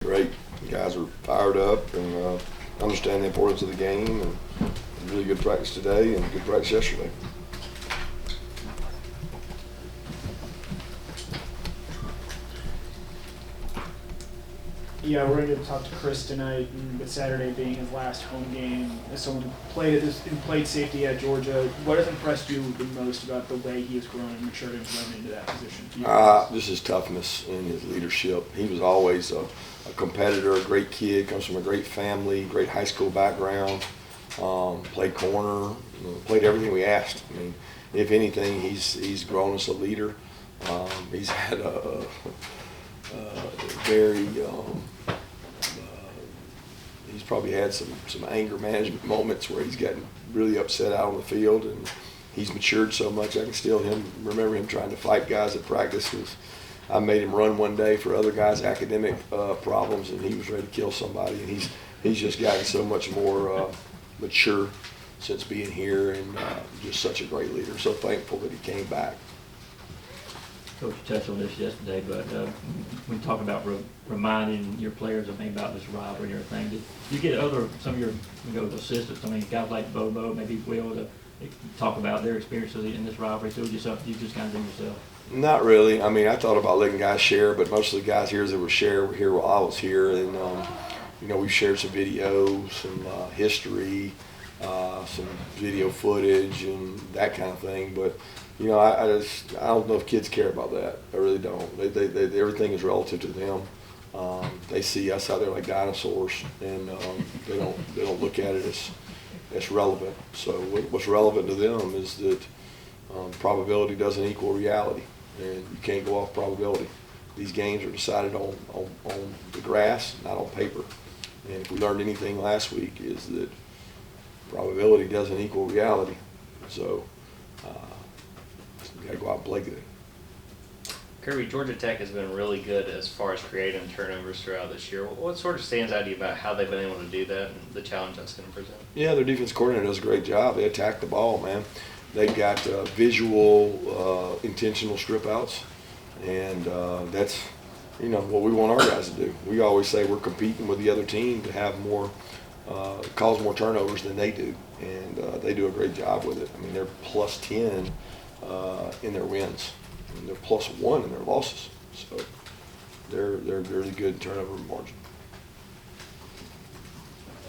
great. The guys are fired up and understand the importance of the game, and really good practice today and good practice yesterday. Yeah, we're going to talk to Chris tonight, and with Saturday being his last home game, as someone who played safety at Georgia, what has impressed you the most about the way he has grown and matured and grown into that position? Just his toughness and his leadership. He was always a competitor, a great kid, comes from a great family, great high school background, played corner, played everything we asked. I mean, if anything, he's grown as a leader. He's had a very he's probably had some anger management moments where he's gotten really upset out on the field, and he's matured so much. I can still remember him trying to fight guys at practice. I made him run one day for other guys' academic problems, and he was ready to kill somebody. And he's just gotten so much more mature since being here, and just such a great leader. So thankful that he came back. Coach touched on this yesterday, but when you talk about reminding your players about this rivalry and everything, did you get some of your assistants, guys like Bobo, maybe Will, to talk about their experiences in this rivalry too? Just you just kind of do yourself? Not really. I thought about letting guys share, but most of the guys here that would share were here while I was here, and we've shared some videos, some history, some video footage, and that kind of thing, but. I don't know if kids care about that. I really don't. They everything is relative to them. They see us out there like dinosaurs, and they don't look at it as relevant. So what's relevant to them is that probability doesn't equal reality, and you can't go off probability. These games are decided on the grass, not on paper. And if we learned anything last week, is that probability doesn't equal reality. So. Got to go out and play good. Kirby, Georgia Tech has been really good as far as creating turnovers throughout this year. What sort of stands out to you about how they've been able to do that and the challenge that's going to present? Yeah, their defense coordinator does a great job. They attack the ball, man. They've got visual, intentional strip outs, and that's what we want our guys to do. We always say we're competing with the other team to have more, cause more turnovers than they do, and they do a great job with it. They're plus 10. In their wins, and they're plus 1 in their losses. So they're really good in turnover margin.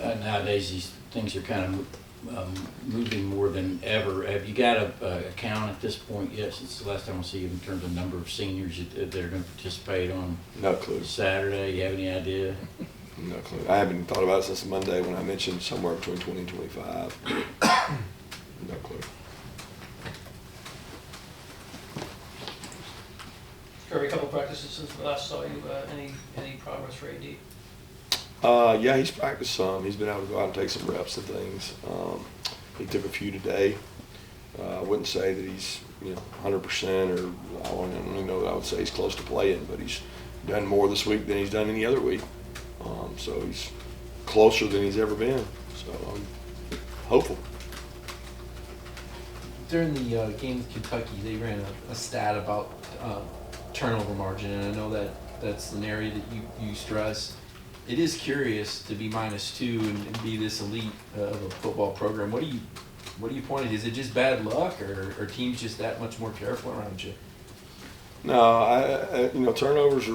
Nowadays, these things are kind of moving more than ever. Have you got a count at this point yet? Since the last time I see you in terms of number of seniors that are going to participate on no clue Saturday? You have any idea? No clue. I haven't thought about it since Monday when I mentioned somewhere between 20 and 25. No clue. Kirby, a couple practices since we last saw you. Any progress for AD? Yeah, he's practiced some. He's been able to go out and take some reps and things. He took a few today. I wouldn't say that he's 100%, or I don't even know that I would say he's close to playing, but he's done more this week than he's done any other week. So he's closer than he's ever been. So I'm hopeful. During the game with Kentucky, they ran a stat about turnover margin, and I know that's an area that you stress. It is curious to be -2 and be this elite of a football program. What do you point at? Is it just bad luck, or are teams just that much more careful around you? No, turnovers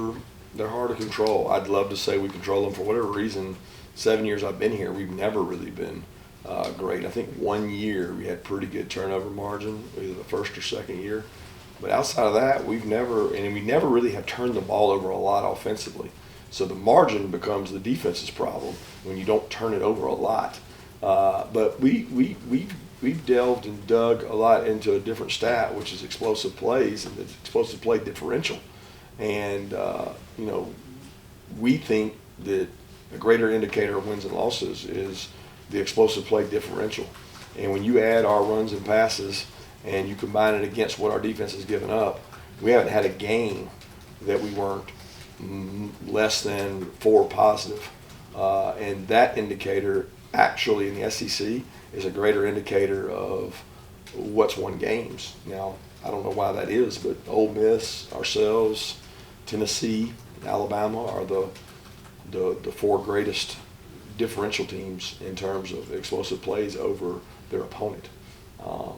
they're hard to control. I'd love to say we control them. For whatever reason, 7 years I've been here, we've never really been great. I think 1 year we had pretty good turnover margin, either the first or second year. But outside of that, we never really have turned the ball over a lot offensively. So the margin becomes the defense's problem when you don't turn it over a lot. But we've delved and dug a lot into a different stat, which is explosive plays and the explosive play differential. And we think that a greater indicator of wins and losses is the explosive play differential. And when you add our runs and passes and you combine it against what our defense has given up, we haven't had a game that we weren't less than 4 positive. And that indicator actually in the SEC is a greater indicator of what's won games. Now, I don't know why that is, but Ole Miss, ourselves, Tennessee, Alabama are the the four greatest differential teams in terms of explosive plays over their opponent.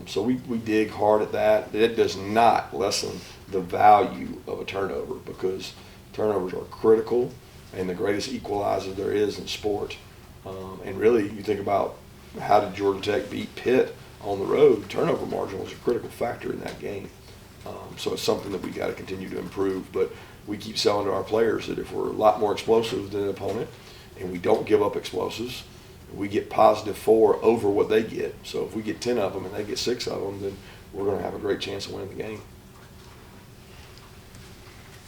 So we dig hard at that. It does not lessen the value of a turnover, because turnovers are critical and the greatest equalizer there is in sport. And really, you think about how did Georgia Tech beat Pitt on the road, turnover margin was a critical factor in that game. So it's something that we got to continue to improve. But we keep selling to our players that if we're a lot more explosive than an opponent and we don't give up explosives, we get +4 over what they get. So if we get 10 of them and they get 6 of them, then we're going to have a great chance of winning the game.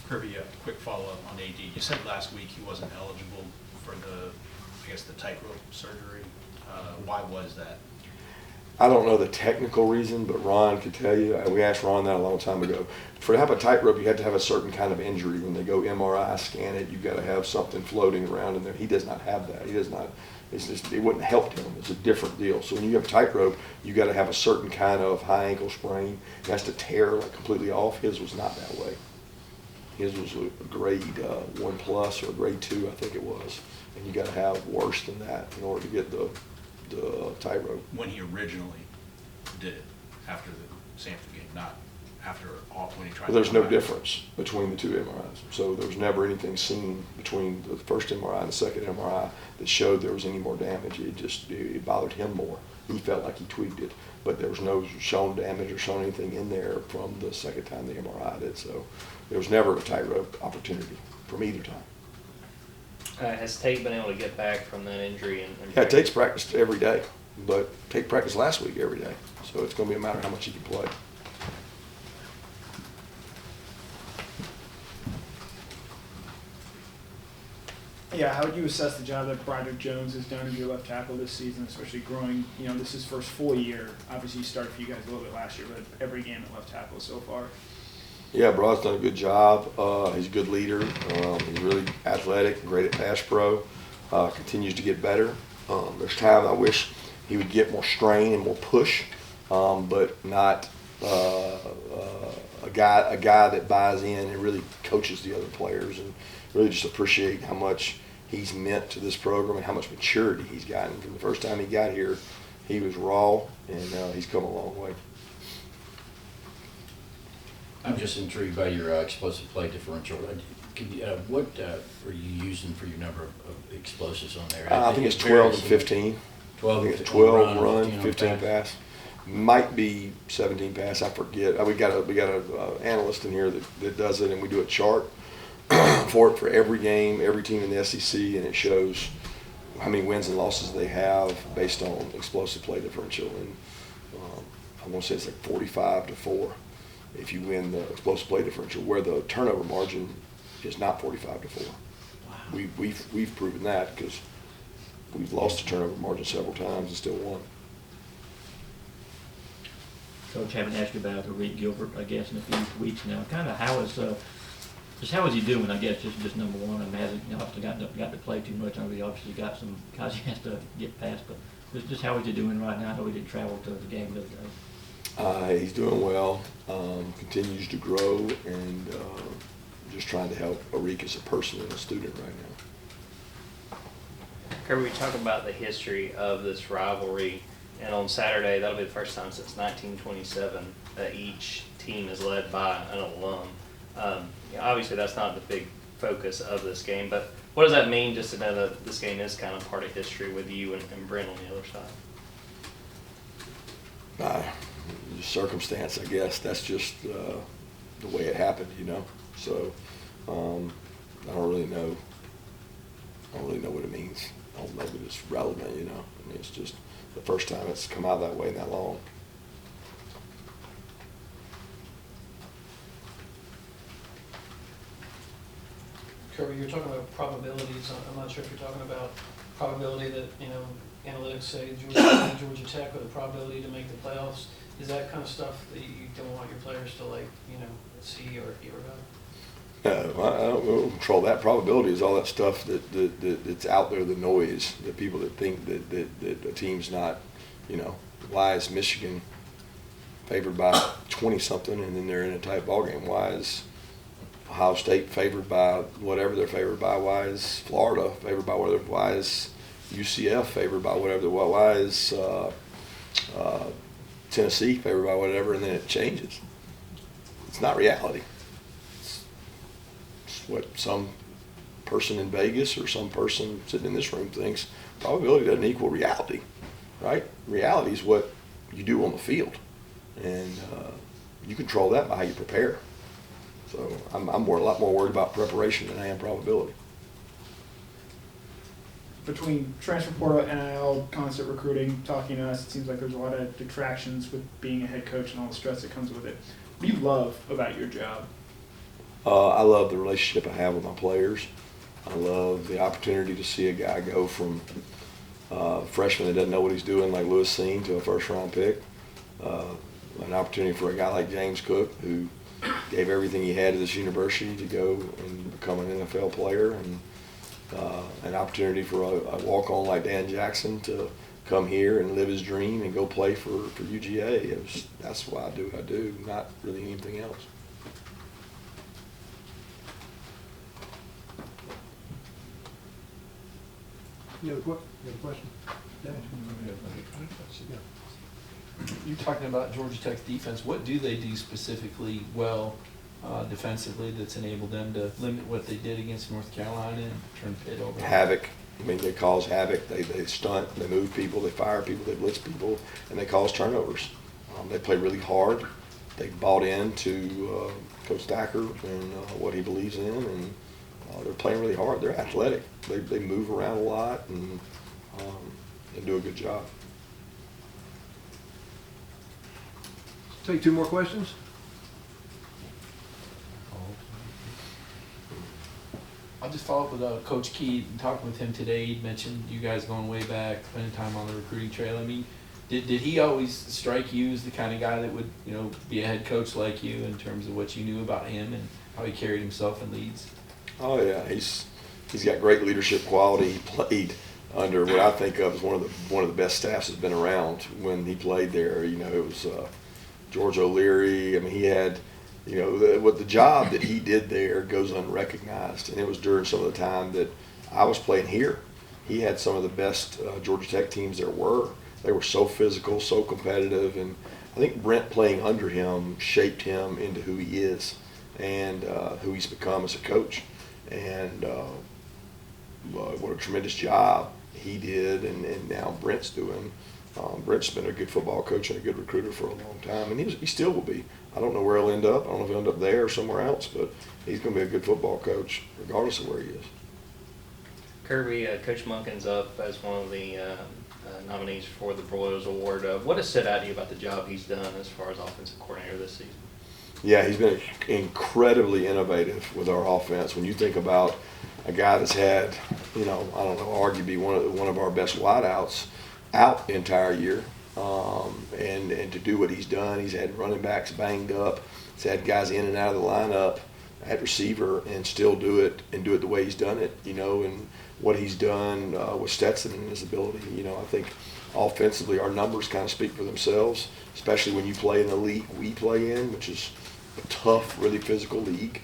Kirby, a quick follow-up on AD. You said last week he wasn't eligible for the tightrope surgery. Why was that? I don't know the technical reason, but Ron could tell you. We asked Ron that a long time ago. To have a tightrope, you have to have a certain kind of injury. When they go MRI scan it, you've got to have something floating around in there. He does not have that. He does not. It's just, it wouldn't help him. It's a different deal. So when you have tightrope, you got to have a certain kind of high ankle sprain. It has to tear like completely off. His was not that way. His was a grade 1+ or a grade 2, I think it was. And you got to have worse than that in order to get the tightrope. When he originally did it, after the Samford game, not after when he tried. Well, there's to no come back. difference between the two MRIs. So there was never anything seen between the first MRI and the second MRI that showed there was any more damage. It bothered him more. He felt like he tweaked it, but there was no shown damage or shown anything in there from the second time the MRI did. So there was never a tightrope opportunity from either time. Has Tate been able to get back from that injury? Yeah, Tate's practiced every day, but Tate practiced last week every day. So it's going to be a matter of how much he can play. Yeah, how would you assess the job that Broderick Jones has done as your left tackle this season, especially growing, this is his first full year. Obviously, he started for you guys a little bit last year, but every game at left tackle so far. Yeah, Brod's done a good job. He's a good leader. He's really athletic, great at pass pro. Continues to get better. There's times I wish he would get more strain and more push, but not a guy that buys in and really coaches the other players, and really just appreciate how much he's meant to this program and how much maturity he's gotten. From the first time he got here, he was raw, and he's come a long way. I'm just intrigued by your explosive play differential. What are you using for your number of explosives on there? I think it's 12 and 15. 12 I think it's 12 on run, 15 pass. Might be 17 pass. I forget. We got a analyst in here that does it, and we do a chart for every game, every team in the SEC, and it shows how many wins and losses they have based on explosive play differential. And I want to say it's like 45-4 if you win the explosive play differential, where the turnover margin is not 45-4. Wow. We've proven that because we've lost the turnover margin several times and still won. Coach, haven't asked you about Arik Gilbert, I guess, in a few weeks now. Kind of how is he doing? I guess just number one. I mean, hasn't obviously got to play too much. I know he obviously got some guys he has to get past, but just how is he doing right now? I know he didn't travel to the game the other day. He's doing well. Continues to grow, and just trying to help Arik as a person and a student right now. Kirby, we talk about the history of this rivalry, and on Saturday, that'll be the first time since 1927 that each team is led by an alum. Obviously, that's not the big focus of this game, but what does that mean just to know that this game is kind of part of history with you and Brent on the other side? Circumstance, I guess. That's just the way it happened, So I don't really know. I don't really know what it means. I don't know that it's relevant, I mean, it's just the first time it's come out that way in that long. Kirby, you're talking about probabilities. I'm not sure if you're talking about probability that, analytics say Georgia Tech, or the probability to make the playoffs. Is that kind of stuff that you don't want your players to see or hear about? I don't control that. Probability is all that stuff that's out there, the noise, the people that think that a team's not, why is Michigan favored by 20-something and then they're in a tight ball game? Why is Ohio State favored by whatever they're favored by? Why is Florida favored by whatever? Why is UCF favored by whatever? Why is Tennessee favored by whatever? And then it changes. It's not reality. It's what some person in Vegas or some person sitting in this room thinks. Probability doesn't equal reality, right? Reality is what you do on the field, and you control that by how you prepare. So I'm a lot more worried about preparation than I am probability. Between transfer portal, NIL, constant recruiting, talking to us, it seems like there's a lot of detractions with being a head coach and all the stress that comes with it. What do you love about your job? I love the relationship I have with my players. I love the opportunity to see a guy go from a freshman that doesn't know what he's doing, like Lewis Seen, to a first-round pick. An opportunity for a guy like James Cook, who gave everything he had to this university to go and become an NFL player, and an opportunity for a walk-on like Dan Jackson to come here and live his dream and go play for UGA. That's why I do what I do, not really anything else. You have a question? Yeah. You're talking about Georgia Tech's defense. What do they do specifically well defensively that's enabled them to limit what they did against North Carolina and turn Pitt over? Havoc. I mean, they cause havoc. They stunt, they move people, they fire people, they blitz people, and they cause turnovers. They play really hard. They bought into Coach Thacker and what he believes in, and they're playing really hard. They're athletic. They move around a lot and do a good job. Take two more questions. I'll just follow up with Coach Key. Talking with him today, he mentioned you guys going way back, spending time on the recruiting trail. I mean, did he always strike you as the kind of guy that would, be a head coach like you in terms of what you knew about him and how he carried himself in leads? Oh yeah, he's got great leadership quality. He played under what I think of as one of the best staffs that's been around when he played there. It was George O'Leary. I mean, he had, the job that he did there goes unrecognized, and it was during some of the time that I was playing here. He had some of the best Georgia Tech teams there were. They were so physical, so competitive, and I think Brent playing under him shaped him into who he is and who he's become as a coach. And what a tremendous job he did, and now Brent's doing. Brent's been a good football coach and a good recruiter for a long time, and he still will be. I don't know where he'll end up. I don't know if he'll end up there or somewhere else, but he's going to be a good football coach regardless of where he is. Kirby, Coach Monken's up as one of the nominees for the Broyles Award. What has stood out to you about the job he's done as far as offensive coordinator this season? Yeah, he's been incredibly innovative with our offense. When you think about a guy that's had, arguably one of our best wideouts out the entire year, and to do what he's done, he's had running backs banged up, he's had guys in and out of the lineup at receiver, and still do it the way he's done it, and what he's done with Stetson and his ability. I think offensively our numbers kind of speak for themselves, especially when you play in the league we play in, which is a tough, really physical league.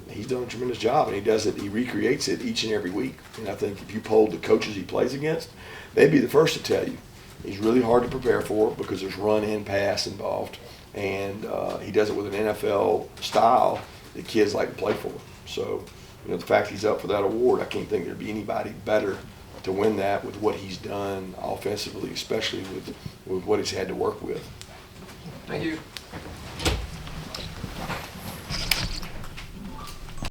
He's done a tremendous job, and he recreates it each and every week. And I think if you polled the coaches he plays against, they'd be the first to tell you he's really hard to prepare for because there's run and pass involved, and he does it with an NFL style that kids like to play for. So, the fact he's up for that award, I can't think there'd be anybody better to win that with what he's done offensively, especially with what he's had to work with. Thank you.